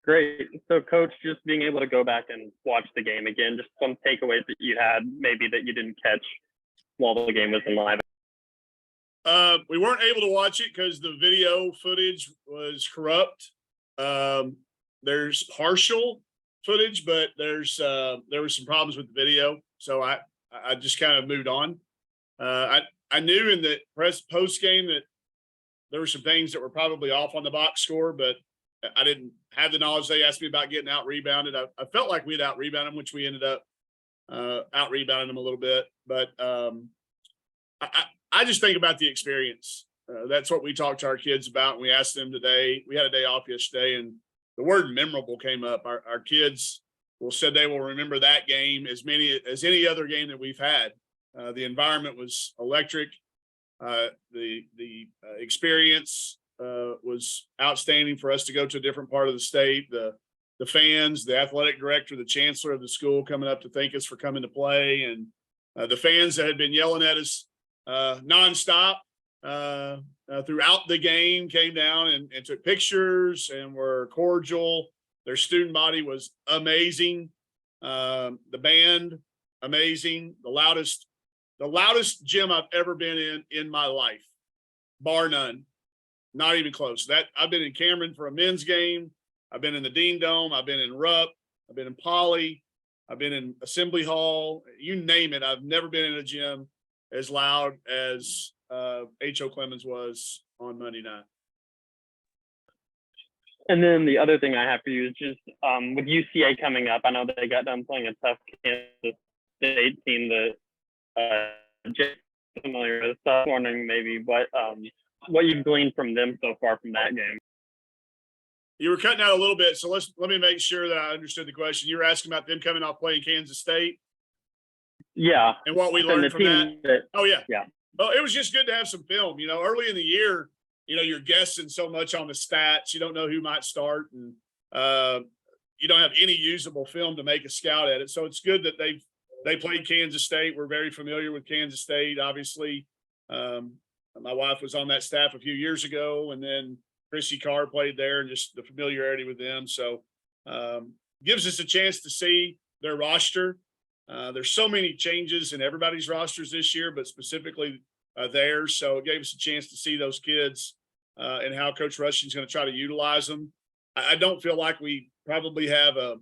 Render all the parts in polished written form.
Great. So, Coach, just being able to go back and watch the game again, just some takeaways that you had, maybe that you didn't catch while the game was in live. We weren't able to watch it because the video footage was corrupt. There's partial footage, but there was some problems with the video, so I just kind of moved on. I knew in the post game that there were some things that were probably off on the box score, but I didn't have the knowledge. They asked me about getting out rebounded. I felt like we'd out rebounded them, which we ended up out rebounding them a little bit. But I just think about the experience. That's what we talked to our kids about. And we asked them today. We had a day off yesterday, and the word memorable came up. Our kids said they will remember that game as any other game that we've had. The environment was electric. The experience was outstanding for us to go to a different part of the state. The fans, the athletic director, the chancellor of the school coming up to thank us for coming to play, and the fans that had been yelling at us nonstop throughout the game came down and took pictures and were cordial. Their student body was amazing. The band, amazing. The loudest gym I've ever been in my life, bar none, not even close. That I've been in Cameron for a men's game. I've been in the Dean Dome. I've been in Rupp. I've been in Poly. I've been in Assembly Hall. You name it. I've never been in a gym as loud as H.O. Clemens was on Monday night. And then the other thing I have for you is just with UCA coming up, I know they got done playing a tough Kansas State team that just familiar with. So I'm wondering maybe what you've gleaned from them so far from that game. You were cutting out a little bit, so let me make sure that I understood the question. You were asking about them coming off playing Kansas State. Yeah. And what we learned from that. Oh yeah. Yeah. Well, it was just good to have some film. Early in the year, you're guessing so much on the stats. You don't know who might start, and you don't have any usable film to make a scout at it. So it's good that they played Kansas State. We're very familiar with Kansas State, obviously. My wife was on that staff a few years ago, and then Chrissy Carr played there, and just the familiarity with them. So gives us a chance to see their roster. There's so many changes in everybody's rosters this year, but specifically theirs. So it gave us a chance to see those kids and how Coach Rushing's going to try to utilize them. I don't feel like we probably have a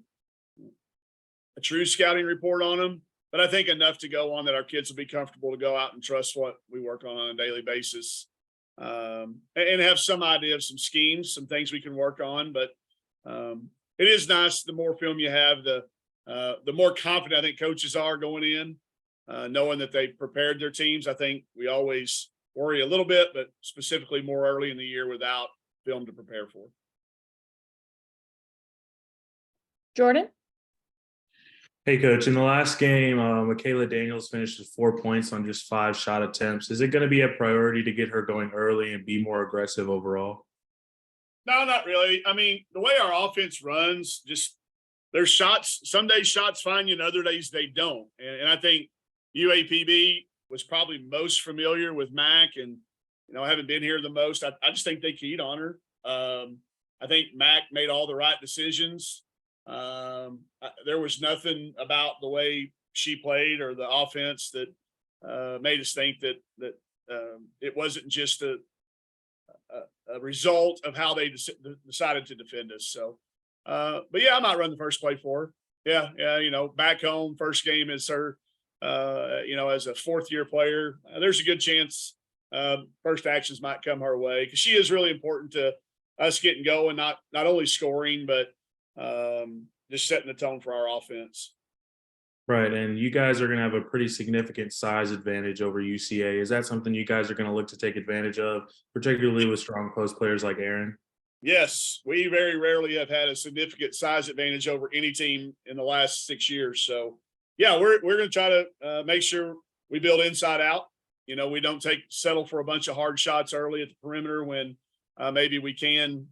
true scouting report on them, but I think enough to go on that our kids will be comfortable to go out and trust what we work on a daily basis, and have some idea of some schemes, some things we can work on. But it is nice. The more film you have, the more confident I think coaches are going in, knowing that they've prepared their teams. I think we always worry a little bit, but specifically more early in the year without film to prepare for. Jordan? Hey, Coach. In the last game, Michaela Daniels finished with 4 points on just 5 shot attempts. Is it going to be a priority to get her going early and be more aggressive overall? No, not really. I mean, the way our offense runs, just there's shots. Some days shots find you, and other days they don't. And I think UAPB was probably most familiar with Mac, and I haven't been here the most. I just think they keyed on her. I think Mac made all the right decisions. There was nothing about the way she played or the offense that made us think that it wasn't just a result of how they decided to defend us. So, but yeah, I might run the first play for her. Yeah. Back home, first game as her, as a fourth-year player, there's a good chance first actions might come her way, because she is really important to us getting going, not only scoring, but just setting the tone for our offense. Right, and you guys are going to have a pretty significant size advantage over UCA. Is that something you guys are going to look to take advantage of, particularly with strong post players like Aaron? Yes, we very rarely have had a significant size advantage over any team in the last 6 years. So, yeah, we're going to try to make sure we build inside out. We don't settle for a bunch of hard shots early at the perimeter when maybe we can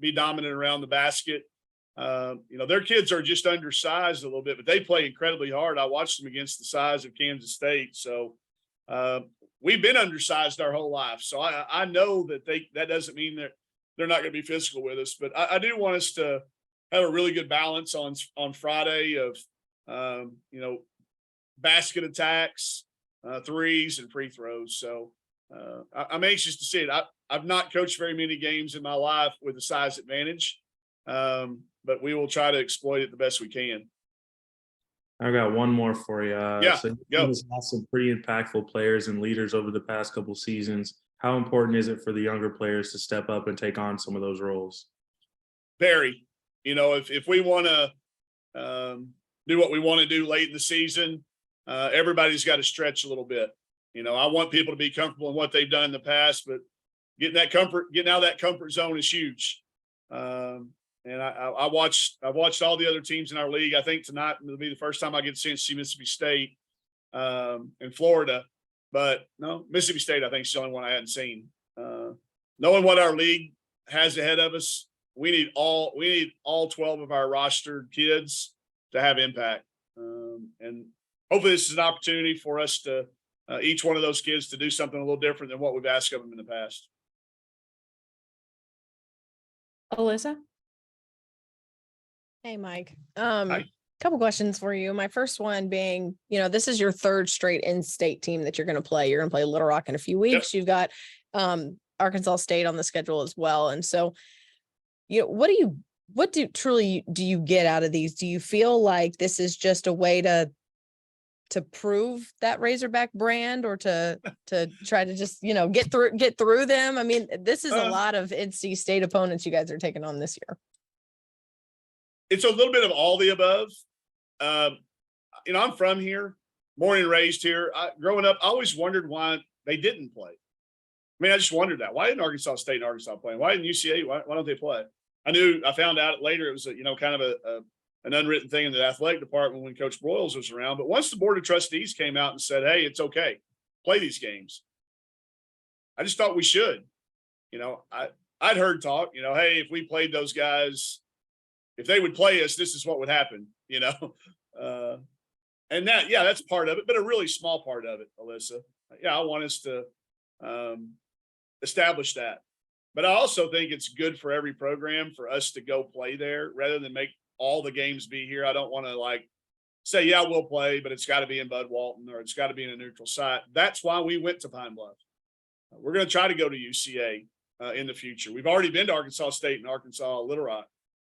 be dominant around the basket. Their kids are just undersized a little bit, but they play incredibly hard. I watched them against the size of Kansas State. So we've been undersized our whole life. So I know that that doesn't mean that they're not going to be physical with us, but I do want us to have a really good balance on Friday of, basket attacks, threes and free throws. So I'm anxious to see it. I've not coached very many games in my life with a size advantage, but we will try to exploit it the best we can. I got one more for you. Yeah, So go. you've lost some pretty impactful players and leaders over the past couple seasons. How important is it for the younger players to step up and take on some of those roles? Very. If we want to do what we want to do late in the season, everybody's got to stretch a little bit. I want people to be comfortable in what they've done in the past, but getting out of that comfort zone is huge. And I've watched all the other teams in our league. I think tonight will be the first time I get to see Mississippi State in Florida. But no, Mississippi State, I think, is the only one I hadn't seen. Knowing what our league has ahead of us, we need all 12 of our rostered kids to have impact. And hopefully this is an opportunity for us to each one of those kids to do something a little different than what we've asked of them in the past. Alyssa? Hey, Mike. Hi. Couple questions for you. My first one being, this is your third straight in-state team that you're going to play. You're going to play Little Rock in a few weeks. You've got Arkansas State on the schedule as well. And so, what do you get out of these? Do you feel like this is just a way to prove that Razorback brand, or to try to just, get through them? I mean, this is a lot of NC State opponents you guys are taking on this year. It's a little bit of all the above. I'm from here, born and raised here. Growing up, I always wondered why they didn't play. I mean, I just wondered that. Why didn't Arkansas State and Arkansas play? Why didn't UCA? Why don't they play? I found out later it was kind of an unwritten thing in the athletic department when Coach Broyles was around. But once the board of trustees came out and said, "Hey, it's okay, play these games," I just thought we should. I'd heard talk. Hey, if we played those guys, if they would play us, this is what would happen. And that's part of it, but a really small part of it, Alyssa. Yeah, I want us to establish that. But I also think it's good for every program for us to go play there rather than make all the games be here. I don't want to say, yeah, we'll play, but it's got to be in Bud Walton or it's got to be in a neutral site. That's why we went to Pine Bluff. We're going to try to go to UCA in the future. We've already been to Arkansas State and Arkansas Little Rock,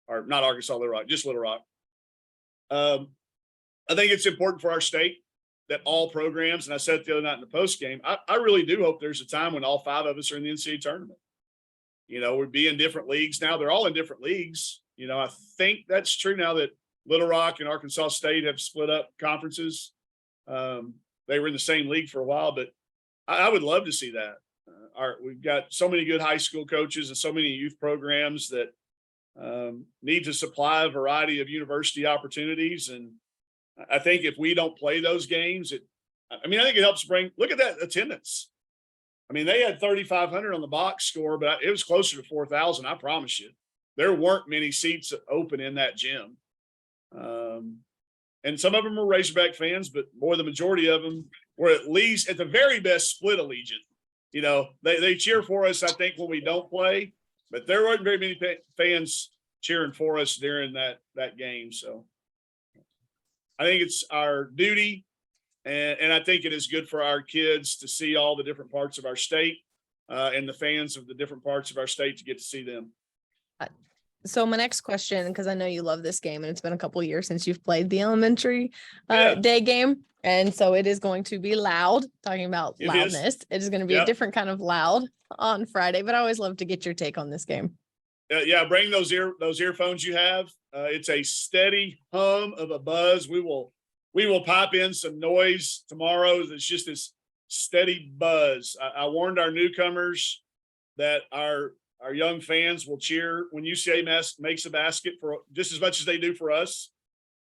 or not Arkansas Little Rock, just Little Rock. I think it's important for our state that all programs, and I said it the other night in the post game, I really do hope there's a time when all 5 of us are in the NCAA tournament. We'd be in different leagues now. They're all in different leagues. I think that's true now that Little Rock and Arkansas State have split up conferences. They were in the same league for a while, but I would love to see that. We've got so many good high school coaches and so many youth programs that need to supply a variety of university opportunities. And I think if we don't play those games, I think it helps look at that attendance. They had 3,500 on the box score, but it was closer to 4,000. I promise you, there weren't many seats open in that gym. And some of them were Razorback fans, but boy, the majority of them were at least at the very best split allegiant. They cheer for us, I think, when we don't play, but there weren't very many fans cheering for us during that game. So I think it's our duty, and I think it is good for our kids to see all the different parts of our state and the fans of the different parts of our state to get to see them. So my next question, because I know you love this game and it's been a couple of years since you've played the elementary day game. And so it is going to be loud, talking about loudness. It is going to be a different kind of loud on Friday, but I always love to get your take on this game. Bring those earphones you have. It's a steady hum of a buzz. We will pop in some noise tomorrow. It's just this steady buzz. I warned our newcomers that our young fans will cheer when UCA makes a basket for just as much as they do for us.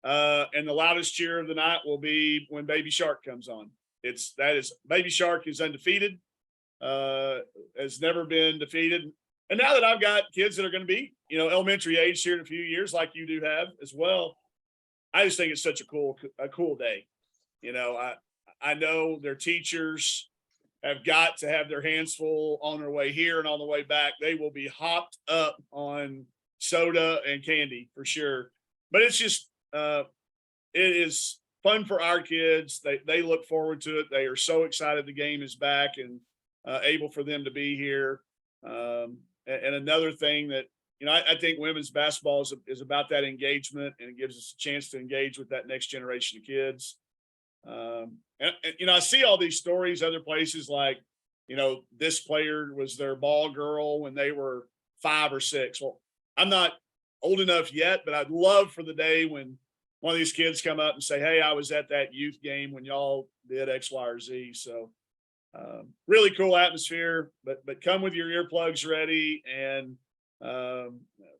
And the loudest cheer of the night will be when Baby Shark comes on. Baby Shark is undefeated, has never been defeated. And now that I've got kids that are going to be, elementary age here in a few years, like you do have as well, I just think it's such a cool day. I know their teachers have got to have their hands full on their way here and on the way back. They will be hopped up on soda and candy for sure. But it's just it is fun for our kids. They look forward to it. They are so excited the game is back and able for them to be here. And another thing that I think women's basketball is about that engagement, and it gives us a chance to engage with that next generation of kids. And I see all these stories other places like, this player was their ball girl when they were 5 or 6. Well, I'm not old enough yet, but I'd love for the day when one of these kids come up and say, hey, I was at that youth game when y'all did X, Y, or Z. So really cool atmosphere, but come with your earplugs ready and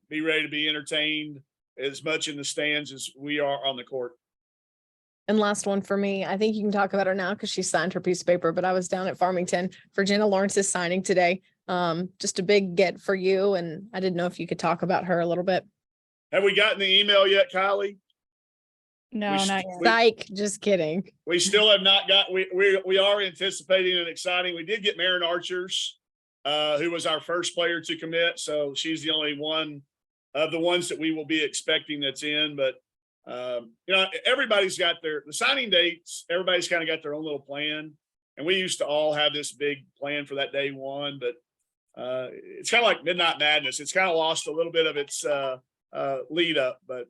be ready to be entertained as much in the stands as we are on the court. And last one for me, I think you can talk about her now because she signed her piece of paper, but I was down at Farmington for Jenna Lawrence's signing today. Just a big get for you. And I didn't know if you could talk about her a little bit. Have we gotten the email yet, Kylie? No, not yet. Psych, just kidding. We still have not got, we are anticipating and exciting. We did get Marin Archers, who was our first player to commit. So she's the only one of the ones that we will be expecting that's in, but everybody's got the signing dates. Everybody's kind of got their own little plan. And we used to all have this big plan for that day one, but it's kind of like Midnight Madness. It's kind of lost a little bit of its lead up, but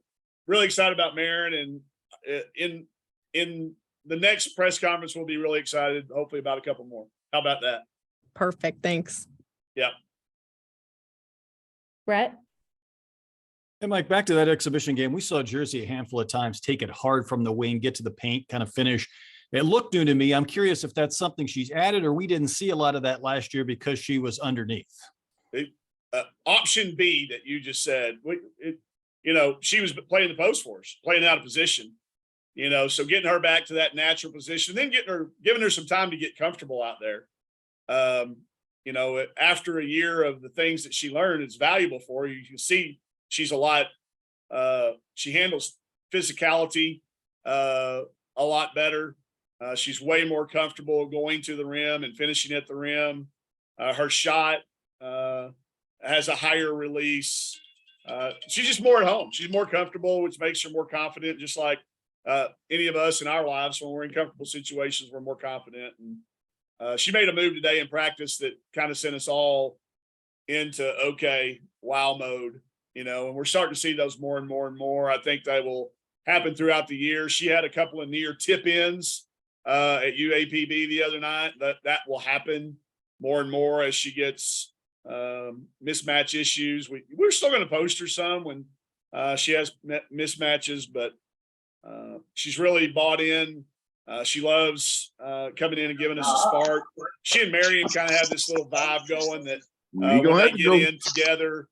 really excited about Marin. And in the next press conference, we'll be really excited, hopefully about a couple more. How about that? Perfect. Thanks. Yeah. Brett? Hey, Mike, back to that exhibition game. We saw Jersey a handful of times take it hard from the wing, get to the paint, kind of finish. It looked new to me. I'm curious if that's something she's added, or we didn't see a lot of that last year because she was underneath. Option B that you just said, she was playing the post for us, playing out of position, so getting her back to that natural position, then giving her some time to get comfortable out there. After a year of the things that she learned, it's valuable for her. You can see she's a lot, she handles physicality a lot better. She's way more comfortable going to the rim and finishing at the rim. Her shot has a higher release. She's just more at home. She's more comfortable, which makes her more confident, just like any of us in our lives. When we're in comfortable situations, we're more confident. And she made a move today in practice that kind of sent us all into, okay, wow mode. And we're starting to see those more and more and more. I think they will happen throughout the year. She had a couple of near tip ins at UAPB the other night. That will happen more and more as she gets mismatch issues. We're still going to post her some when she has mismatches, but she's really bought in. She loves coming in and giving us a spark. She and Marion kind of have this little vibe going that when they get in together,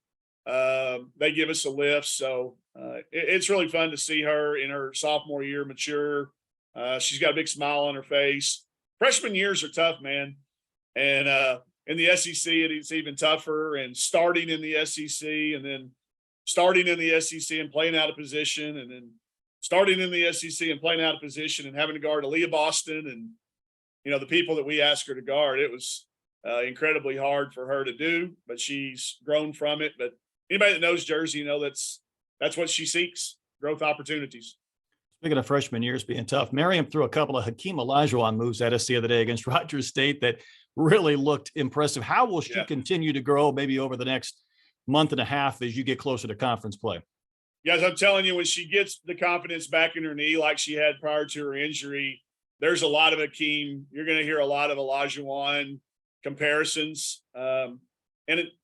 they give us a lift. So it's really fun to see her in her sophomore year mature. She's got a big smile on her face. Freshman years are tough, man. And in the SEC, it's even tougher. And starting in the SEC, and then starting in the SEC and playing out of position, and then starting in the SEC and playing out of position and having to guard Aaliyah Boston and, the people that we asked her to guard. It was incredibly hard for her to do, but she's grown from it. But anybody that knows Jersey, that's what she seeks, growth opportunities. Speaking of freshman years being tough, Miriam threw a couple of Hakeem Olajuwon moves at us the other day against Rogers State that really looked impressive. How will she continue to grow maybe over the next month and a half as you get closer to conference play? Guys, I'm telling you, when she gets the confidence back in her knee like she had prior to her injury, there's a lot of Hakeem. You're going to hear a lot of Olajuwon comparisons. And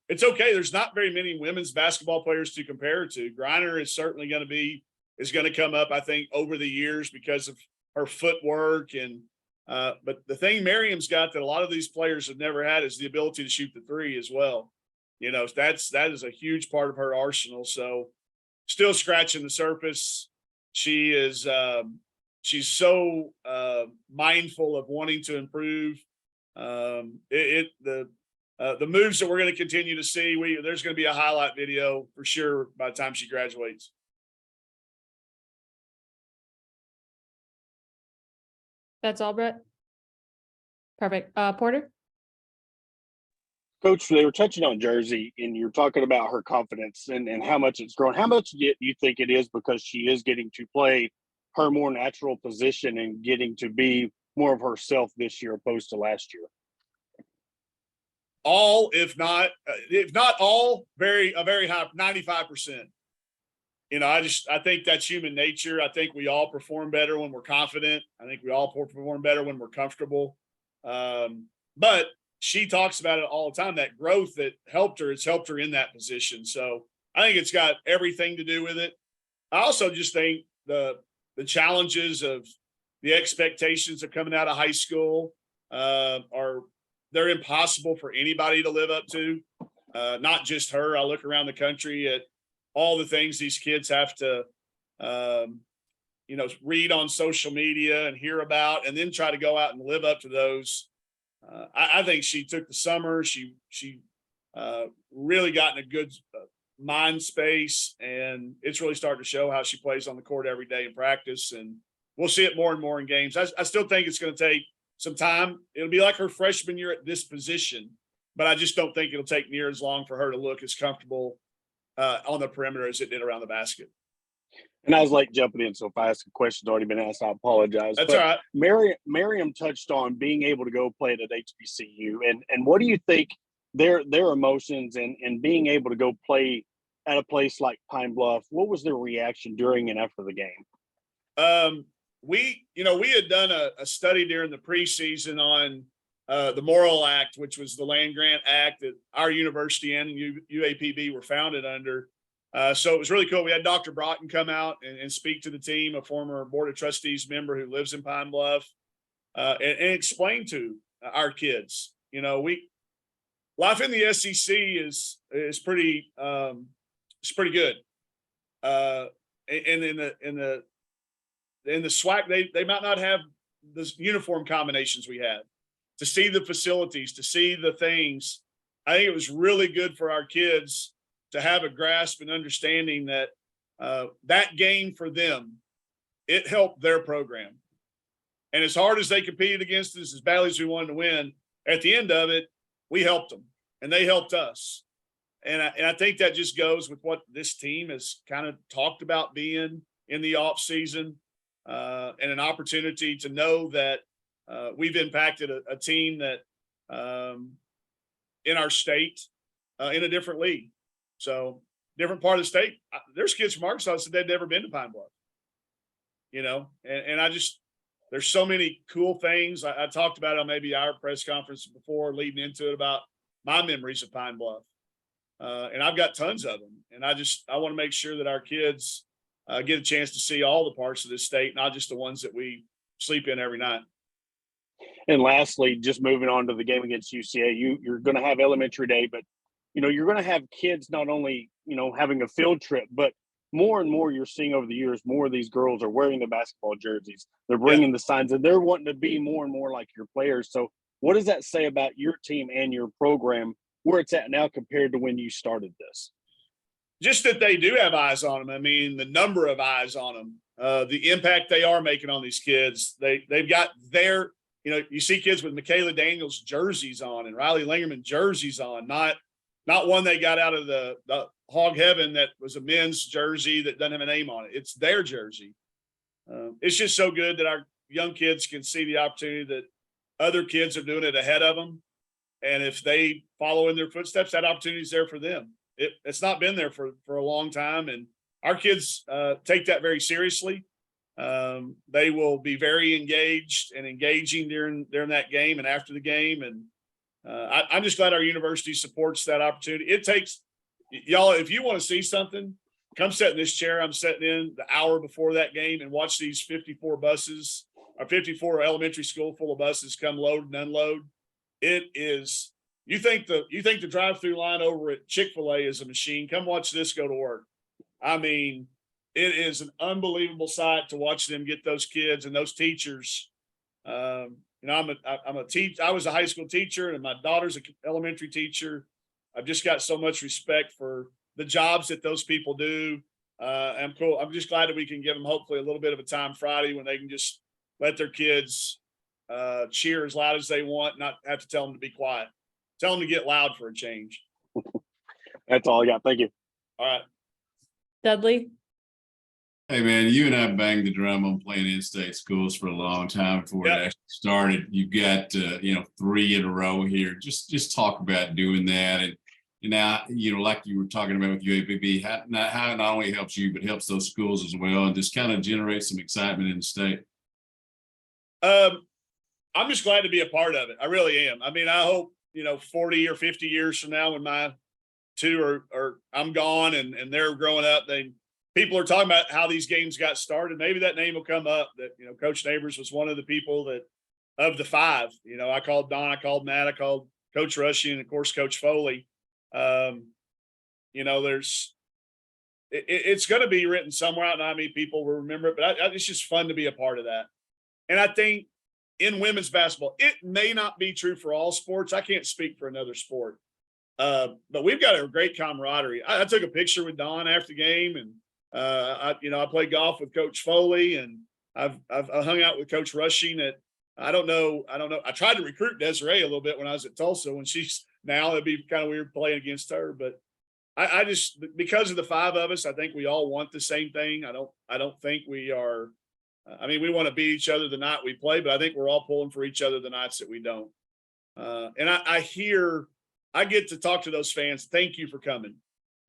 it's okay. There's not very many women's basketball players to compare to. Griner is certainly going to come up, I think, over the years because of her footwork. And but the thing Miriam's got that a lot of these players have never had is the ability to shoot the three as well. That is a huge part of her arsenal. So still scratching the surface. She is she's so mindful of wanting to improve. The moves that we're going to continue to see, there's going to be a highlight video for sure by the time she graduates. That's all, Brett? Perfect. Porter? Coach, they were touching on Jersey, and you're talking about her confidence and how much it's grown. How much do you think it is because she is getting to play her more natural position and getting to be more of herself this year opposed to last year? All, if not all, a very high, 95%. You know, I think that's human nature. I think we all perform better when we're confident. I think we all perform better when we're comfortable. But she talks about it all the time, that growth that helped her, it's helped her in that position. So I think it's got everything to do with it. I also just think the challenges of the expectations of coming out of high school they're impossible for anybody to live up to. Not just her. I look around the country at all the things these kids have to, read on social media and hear about, and then try to go out and live up to those. I think she took the summer. She really got in a good mind space, and it's really starting to show how she plays on the court every day in practice. And we'll see it more and more in games. I still think it's going to take some time. It'll be like her freshman year at this position, but I just don't think it'll take near as long for her to look as comfortable on the perimeter as it did around the basket. And I was like jumping in, so if I ask a question's already been asked, I apologize. That's but all right. Miriam touched on being able to go play at HBCU, and what do you think their emotions and being able to go play at a place like Pine Bluff? What was their reaction during and after the game? We had done a study during the preseason on the Morrill Act, which was the land grant act that our university and UAPB were founded under. So it was really cool. We had Dr. Broughton come out and speak to the team, a former Board of Trustees member who lives in Pine Bluff, and explain to our kids, life in the SEC is pretty it's pretty good. And in the SWAC, they might not have the uniform combinations we had. To see the facilities, to see the things, I think it was really good for our kids to have a grasp and understanding that that game for them, it helped their program. And as hard as they competed against us, as badly as we wanted to win, at the end of it, we helped them and they helped us. And I think that just goes with what this team has kind of talked about being in the off season, and an opportunity to know that we've impacted a team that in our state in a different league. So different part of the state. There's kids from Arkansas that said they'd never been to Pine Bluff, and I just, there's so many cool things. I talked about it on maybe our press conference before leading into it about my memories of Pine Bluff. And I've got tons of them. And I want to make sure that our kids get a chance to see all the parts of this state, not just the ones that we sleep in every night. And lastly, just moving on to the game against UCA, you're going to have elementary day, but you're going to have kids not only, having a field trip, but more and more you're seeing over the years, more of these girls are wearing the basketball jerseys. They're bringing the signs, and they're wanting to be more and more like your players. So what does that say about your team and your program, where it's at now compared to when you started this? Just that they do have eyes on them. I mean, the number of eyes on them, the impact they are making on these kids. They've got their, you see kids with Michaela Daniels jerseys on and Riley Lingerman jerseys on, not one they got out of the hog heaven that was a men's jersey that doesn't have a name on it. It's their jersey. It's just so good that our young kids can see the opportunity that other kids are doing it ahead of them. And if they follow in their footsteps, that opportunity is there for them. It's not been there for a long time. And our kids take that very seriously. They will be very engaged and engaging during that game and after the game. And I'm just glad our university supports that opportunity. It takes y'all, if you want to see something, come sit in this chair I'm sitting in the hour before that game and watch these 54 buses, or 54 elementary school full of buses come load and unload. It is, you think the drive-through line over at Chick-fil-A is a machine. Come watch this go to work. I mean, it is an unbelievable sight to watch them get those kids and those teachers. I'm a teacher. I was a high school teacher, and my daughter's an elementary teacher. I've just got so much respect for the jobs that those people do. I'm cool. I'm just glad that we can give them hopefully a little bit of a time Friday when they can just let their kids cheer as loud as they want, not have to tell them to be quiet. Tell them to get loud for a change. That's all I got. Thank you. All right. Dudley? Hey man, you and I banged the drum on playing in-state schools for a long time before Yep. it actually started. You got 3 in a row here. Just talk about doing that, and now like you were talking about with UAPB, how it not only helps you but helps those schools as well, and just kind of generates some excitement in the state. I'm just glad to be a part of it. I really am. I mean, I hope 40 or 50 years from now, when my two are I'm gone and they're growing up, people are talking about how these games got started. Maybe that name will come up, that, Coach Neighbors was one of the people that, of the 5, I called Don, I called Matt, I called Coach Rushy, and of course, Coach Foley. It's going to be written somewhere. I don't know how many people will remember it, but it's just fun to be a part of that. And I think in women's basketball, it may not be true for all sports. I can't speak for another sport. But we've got a great camaraderie. I took a picture with Don after the game, and I played golf with Coach Foley, and I've hung out with Coach Rushing at, I don't know. I tried to recruit Desiree a little bit when I was at Tulsa. When she's now, it'd be kind of weird playing against her, but I just, because of the 5 of us, I think we all want the same thing. I don't think we are. We want to beat each other the night we play, but I think we're all pulling for each other the nights that we don't. And I get to talk to those fans. Thank you for coming.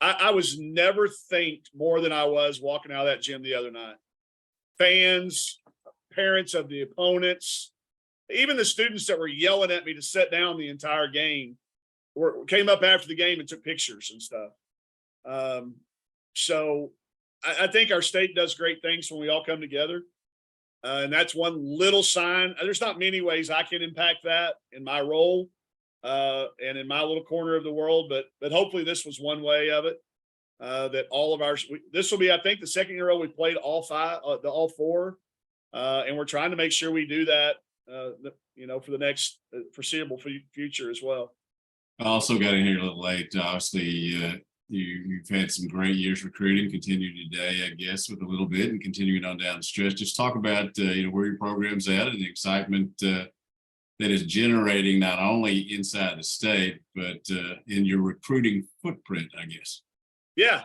I was never thanked more than I was walking out of that gym the other night. Fans, parents of the opponents, even the students that were yelling at me to sit down the entire game came up after the game and took pictures and stuff. So I think our state does great things when we all come together. And that's one little sign. There's not many ways I can impact that in my role and in my little corner of the world, but hopefully this was one way of it. That all of this will be, I think, the second year we played all 4, and we're trying to make sure we do that, for the next foreseeable future as well. I also got in here a little late. Obviously, you've had some great years recruiting, continue today, I guess, with a little bit, and continuing on down the stretch. Just talk about where your program's at and the excitement that is generating not only inside the state but in your recruiting footprint, I guess. Yeah.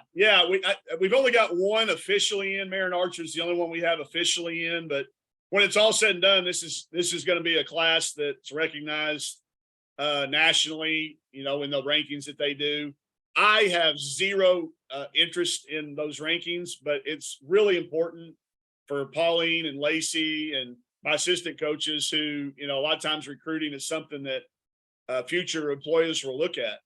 We've only got one officially in. Marin Archer's the only one we have officially in, but when it's all said and done, this is going to be a class that's recognized nationally, in the rankings that they do. I have zero interest in those rankings, but it's really important for Pauline and Lacey and my assistant coaches who, a lot of times recruiting is something that future employers will look at,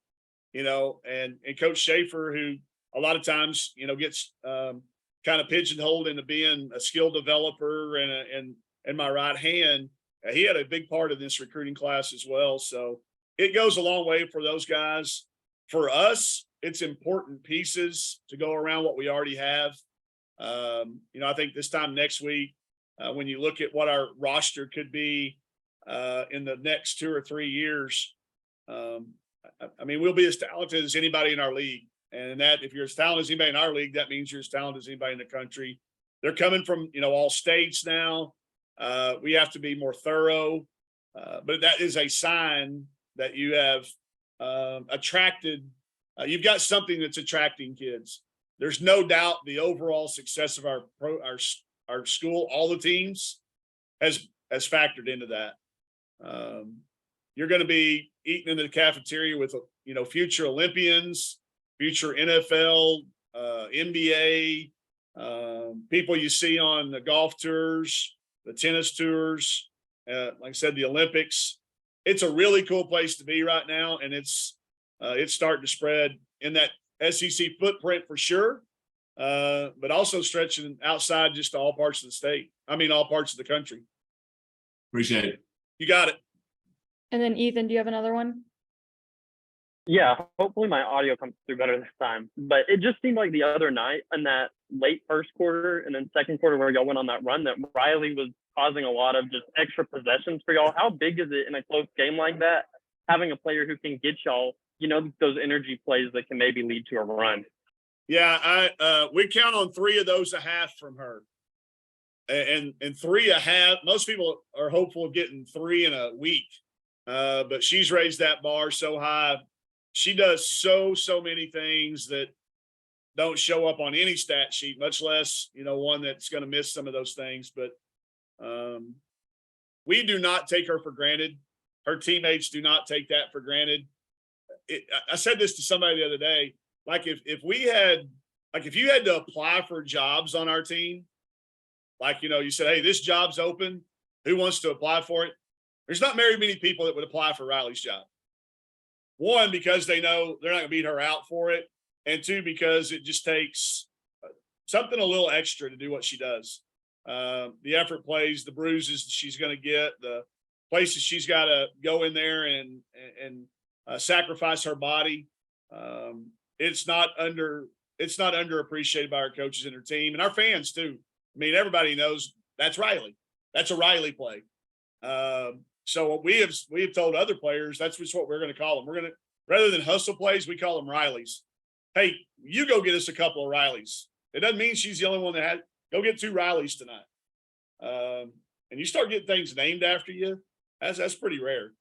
and Coach Schaefer, who a lot of times, gets kind of pigeonholed into being a skill developer and my right hand. He had a big part of this recruiting class as well. So it goes a long way for those guys. For us, it's important pieces to go around what we already have. I think this time next week, when you look at what our roster could be in the next 2 or 3 years, we'll be as talented as anybody in our league. And that, if you're as talented as anybody in our league, that means you're as talented as anybody in the country. They're coming from, all states now. We have to be more thorough, but that is a sign that you have attracted. You've got something that's attracting kids. There's no doubt the overall success of our school, all the teams, has factored into that. You're going to be eating in the cafeteria with future Olympians, future NFL, NBA, people you see on the golf tours, the tennis tours, like I said, the Olympics. It's a really cool place to be right now, and it's starting to spread in that SEC footprint for sure, but also stretching outside just to all parts of the state. All parts of the country. Appreciate it. You got it. And then Ethan, do you have another one? Yeah, hopefully my audio comes through better this time. But it just seemed like the other night in that late first quarter and then second quarter where y'all went on that run that Riley was causing a lot of just extra possessions for y'all. How big is it in a close game like that, having a player who can get y'all, those energy plays that can maybe lead to a run? Yeah, we count on 3 of those a half from her. And 3 a half, most people are hopeful of getting 3 in a week. But she's raised that bar so high. She does so many things that don't show up on any stat sheet, much less, one that's going to miss some of those things. But we do not take her for granted. Her teammates do not take that for granted. I said this to somebody the other day, like if you had to apply for jobs on our team, like, you said, hey, this job's open. Who wants to apply for it? There's not very many people that would apply for Riley's job. One, because they know they're not going to beat her out for it. And two, because it just takes something a little extra to do what she does. The effort plays, the bruises she's going to get, the places she's got to go in there and sacrifice her body. It's not underappreciated by our coaches and her team and our fans too. I mean, everybody knows that's Riley. That's a Riley play. So we have told other players that's just what we're going to call them. We're going to, rather than hustle plays, we call them Rileys. Hey, you go get us a couple of Rileys. It doesn't mean she's the only one that had. Go get 2 Rileys tonight. And you start getting things named after you. That's pretty rare.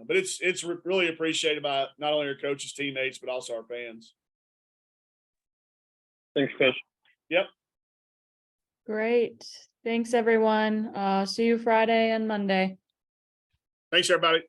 But it's really appreciated by not only our coaches, teammates, but also our fans. Thanks, Coach. Yep. Great. Thanks, everyone. See you Friday and Monday. Thanks, everybody.